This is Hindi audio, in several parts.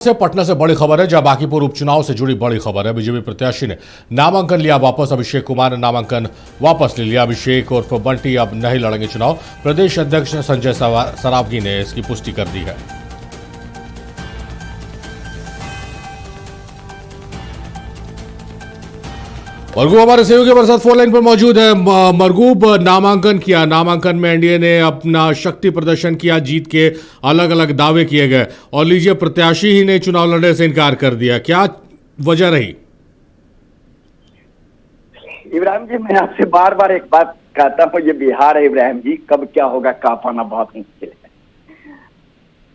से पटना से बड़ी खबर है, जहां बांकीपुर उपचुनाव से जुड़ी बड़ी खबर है। बीजेपी प्रत्याशी ने नामांकन लिया वापस। अभिषेक कुमार ने नामांकन वापस ले लिया। अभिषेक और बंटी अब नहीं लड़ेंगे चुनाव। प्रदेश अध्यक्ष संजय सरावगी ने इसकी पुष्टि कर दी है। मरगूब हमारे सहयोगी हमारे साथ फोन लाइन पर मौजूद है। मरगूब, नामांकन किया, नामांकन में एनडीए ने अपना शक्ति प्रदर्शन किया, जीत के अलग अलग दावे किए गए और लीजिए प्रत्याशी ही ने चुनाव लड़ने से इनकार कर दिया। क्या वजह रही? इब्राहिम जी, मैं आपसे बार बार एक बात कहता हूँ, ये बिहार है इब्राहिम जी, कब क्या होगा कह पाना बहुत मुश्किल है।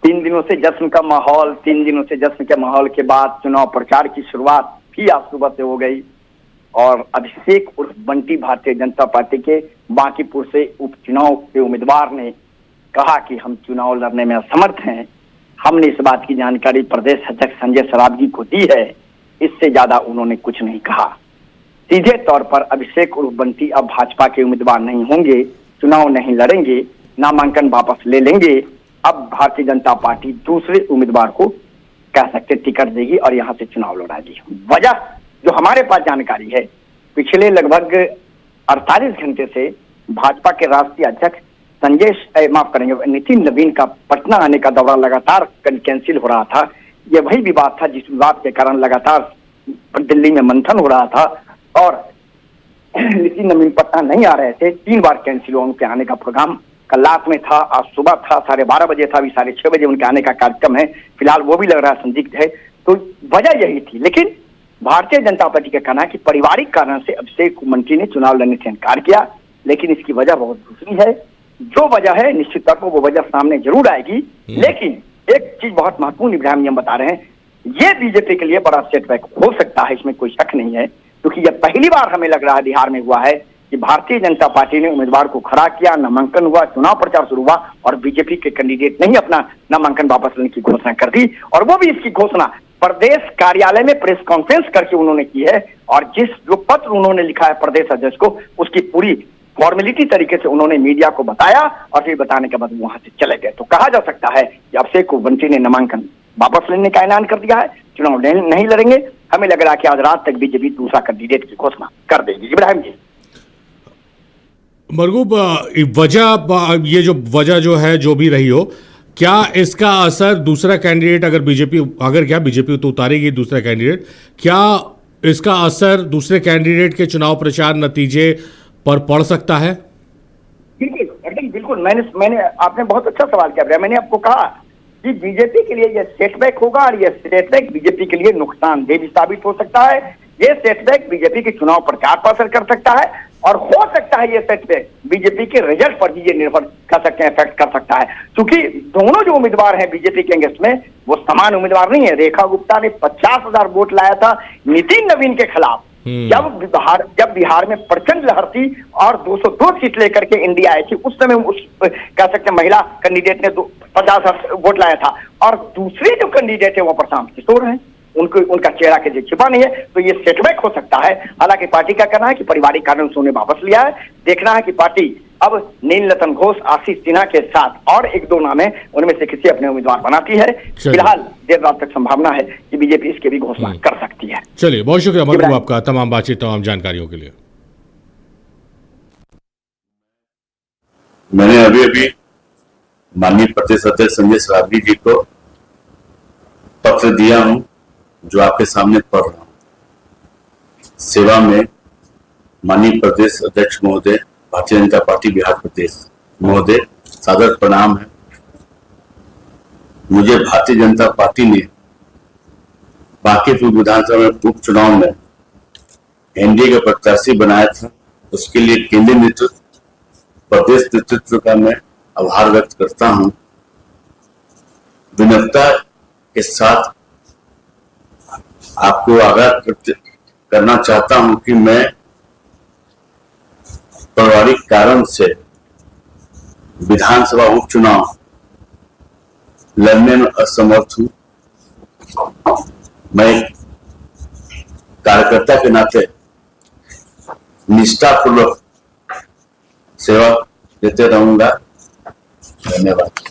3 दिनों से जश्न का माहौल, 3 दिनों से जश्न के माहौल के बाद चुनाव प्रचार की शुरुआत भी आज सुबह से हो गई और अभिषेक उर्फ बंटी भारतीय जनता पार्टी के बांकीपुर से उपचुनाव के उम्मीदवार ने कहा कि हम चुनाव लड़ने में असमर्थ हैं। हमने इस बात की जानकारी प्रदेश अध्यक्ष संजय सरावगी को दी है। इससे ज्यादा उन्होंने कुछ नहीं कहा। सीधे तौर पर अभिषेक उर्फ बंटी अब भाजपा के उम्मीदवार नहीं होंगे, चुनाव नहीं लड़ेंगे, नामांकन वापस ले लेंगे। अब भारतीय जनता पार्टी दूसरे उम्मीदवार को कह सकते टिकट देगी और यहाँ से चुनाव लड़ाएगी। वजह जो हमारे पास जानकारी है, पिछले लगभग 48 घंटे से भाजपा के राष्ट्रीय अध्यक्ष माफ करेंगे नितिन नवीन का पटना आने का दौरा लगातार कैंसिल हो रहा था। यह वही विवाद था जिस विवाद के कारण लगातार दिल्ली में मंथन हो रहा था और नितिन नवीन पटना नहीं आ रहे थे। 3 बार कैंसिल हुआ उनके आने का प्रोग्राम। कल रात में था, आज सुबह था, 12:30 बजे था, अभी 6:30 बजे उनके आने का कार्यक्रम है। फिलहाल वो भी लग रहा है संदिग्ध है। तो वजह यही थी। लेकिन भारतीय जनता पार्टी का कहना है कि पारिवारिक कारण से अभिषेक मंत्री ने चुनाव लड़ने से इनकार किया, लेकिन इसकी वजह बहुत दूसरी है। जो वजह है निश्चित तौर पर वो वजह सामने जरूर आएगी। लेकिन एक चीज बहुत महत्वपूर्ण इब्राहिम हम बता रहे हैं, ये बीजेपी के लिए बड़ा सेटबैक हो सकता है, इसमें कोई शक नहीं है। क्योंकि यह पहली बार हमें लग रहा है बिहार में हुआ है कि भारतीय जनता पार्टी ने उम्मीदवार को खड़ा किया, नामांकन हुआ, चुनाव प्रचार शुरू हुआ और बीजेपी के कैंडिडेट ने ही अपना नामांकन वापस लेने की घोषणा कर दी। और वो भी इसकी घोषणा प्रदेश कार्यालय में प्रेस कॉन्फ्रेंस करके उन्होंने की है। और जो पत्र उन्होंने लिखा है प्रदेश अध्यक्ष को, उसकी पूरी फॉर्मेलिटी तरीके से उन्होंने मीडिया को बताया और फिर बताने के बाद वहां से चले गए। तो कहा जा सकता है कि अभिषेक बंटी ने नामांकन वापस लेने का ऐलान कर दिया है, चुनाव नहीं लड़ेंगे। हमें लग रहा है कि आज रात तक बीजेपी दूसरा कैंडिडेट की घोषणा कर देगी। इब्राहिम जी, मरगूब, ये जो वजह जो है, जो भी रही हो, क्या इसका असर दूसरा कैंडिडेट अगर बीजेपी तो उतारेगी दूसरा कैंडिडेट, क्या इसका असर दूसरे कैंडिडेट के चुनाव प्रचार नतीजे पर पड़ सकता है? बिल्कुल, एकदम बिल्कुल। मैंने आपने बहुत अच्छा सवाल किया। मैंने आपको कहा कि बीजेपी के लिए यह सेटबैक होगा और यह सेटबैक बीजेपी के लिए नुकसानदेह भी साबित हो सकता है। यह सेटबैक बीजेपी के चुनाव प्रचार पर असर कर सकता है और हो सकता है यह सेटबैक बीजेपी के रिजल्ट पर भी ये निर्भर कर सकते हैं, इफेक्ट कर सकता है। क्योंकि दोनों जो उम्मीदवार हैं बीजेपी के अगेंस्ट में, वो समान उम्मीदवार नहीं है। रेखा गुप्ता ने 50,000 वोट लाया था नितिन नवीन के खिलाफ। जब बिहार में प्रचंड लहर थी और 202 सीट लेकर के इंडिया आई थी, उस समय कह सकते हैं महिला कैंडिडेट ने 50,000 वोट लाया था। और दूसरे जो कैंडिडेट है वो प्रशांत किशोर हैं, उनका चेहरा के छिपा नहीं है। तो ये सेटबैक हो सकता है। हालांकि पार्टी का कहना है कि पारिवारिक कारण से उन्हें वापस लिया है। देखना है कि पार्टी अब नीलरतन घोष, आशीष सिन्हा के साथ और 1-2 नाम है, उनमें से किसी अपने उम्मीदवार बनाती है। फिलहाल देर रात तक संभावना है कि बीजेपी इसके भी घोषणा कर सकती है। चलिए, बहुत शुक्रिया मरगूब आपका तमाम बातचीत, तमाम जानकारियों के लिए। मैंने अभी माननीय प्रदेश अध्यक्ष संजय सरावगी जी को पत्र दिया हूं, जो आपके सामने पढ़ रहा हूं। सेवा में माननीय प्रदेश अध्यक्ष महोदय, भारतीय जनता पार्टी बिहार प्रदेश महोदय, सादर प्रणाम है। मुझे भारतीय जनता पार्टी ने बांकीपुर विधानसभा में उपचुनाव में एनडीए का प्रत्याशी बनाया था। उसके लिए केंद्रीय नेतृत्व, प्रदेश नेतृत्व का मैं आभार व्यक्त करता हूं। विनम्रता के साथ आपको आगाह करना चाहता हूं कि मैं पारिवारिक कारण से विधानसभा उपचुनाव लड़ने में असमर्थ हूं। मैं कार्यकर्ता के नाते निष्ठापूर्वक सेवा देते रहूंगा। धन्यवाद।